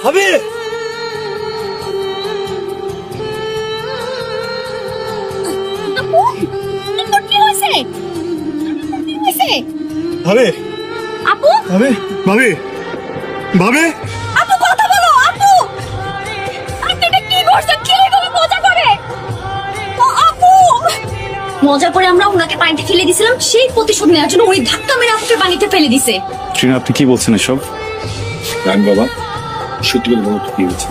ভাবি ভাবি আপু ভাবি ভাবি ভাবি আপু কথা বলো আপু আপনি এটা কি করছেন কি এইভাবে মজা করে ও আপু মজা করে আমরা ওনাকে পানিতে ফেলে দিয়েছিলাম সেই প্রতিশোধ নেওয়ার জন্য উনি ধাক্কা মেরে আপুকে পানিতে ফেলে দিয়েছে ট্রিনা আপনি কি বলছেন এসব? জান বাবা সত্যি করে বলো কি হয়েছে?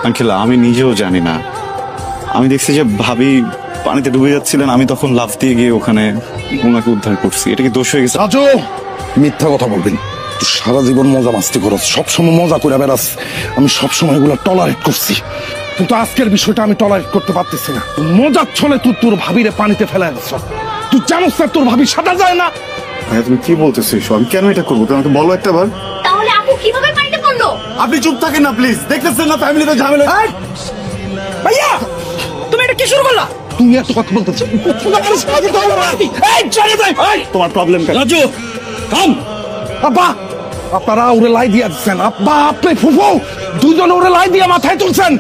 আঙ্কেল আমি নিজেও জানি না, আমি দেখছি যে ভাবি পানিতে ডুবে যাচ্ছিলেন, আমি তখন লাফ দিয়ে গিয়ে ওখানে ওনাকে উদ্ধার করছি। এটা কি দোষ হয়ে গেছে? রাজু মিথ্যা কথা বলবেন, তুই সারা জীবন মজা মাস্তি করস, সবসময় মজা করে বেড়াস, আমি সবসময় এগুলো টলারেট করছি, কিন্তু আজকের বিষয়টা আমি টলারেট করতে পারতেছি না। মজার ছলে তুই তোর ভাবিরে পানিতে ফেলে দিস, তুই জানোস না তোর ভাবি সাঁতার যায় না। ভাইয়া তুমি কি বলতেছো এসব? আমি কেন এটা করবো? তোমাকে বলো একটা বার। তাহলে আপু কিভাবে পানিতে পড়লো? আপনি চুপ থাকেন না প্লিজ, দেখতেছেন না ফ্যামিলিতে ঝামেলা। ভাইয়া তুমি এটা কি শুরু করলা? তুমি এত কথা বলতেছ, তোমার প্রবলেম কেন? রাজু থাম। আব্বা আপনারা ওরে লাই দিয়ে দিচ্ছেন, আব্বা আপনি ফুফু দুজন ওরে লাই দিয়ে মাথায় তুলছেন।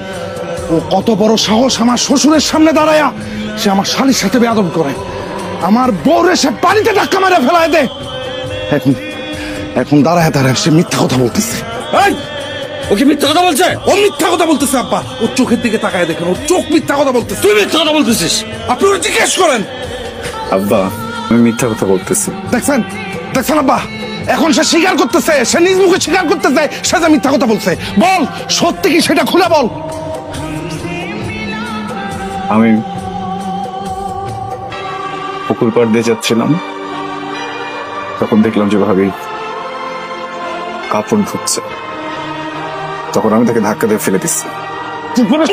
ও কত বড় সাহস আমার শ্বশুরের সামনে দাঁড়ায়া সে আমার শালির সাথে বেয়াদবি করে, আমার বউরে সে পানিতে ধাক্কা মেরে ফেলায় দে। এখন দাঁড়ায় দাঁড়ায় সে মিথ্যা কথা বলতেছে। ও কি মিথ্যা কথা বলছে? ও মিথ্যা কথা বলতেছে আব্বা, ওর চোখের দিকে তাকায় দেখেন, ওর চোখ মিথ্যা কথা বলতেছে। তুই মিথ্যা কথা বলতেছিস? আপনি ওরা জিজ্ঞেস করেন। আব্বা আমি মিথ্যা কথা বলতেছি। দেখছেন দেখছেন আব্বা, এখন সে স্বীকার করতেছে, সে নিজ মুখে স্বীকার করতেছে সে যে মিথ্যা কথা বলছে। বল সত্যি কি সেটা খুলে বল। আমি পুকুর পাড় দিয়ে যাচ্ছিলাম, তখন দেখলাম যে ভাবি কাপড় ধুচ্ছে, তখন আমি তাকে ধাক্কা দিয়ে ফেলে দিচ্ছি। চুপ করো,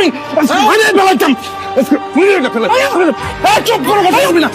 কথা বলবি না।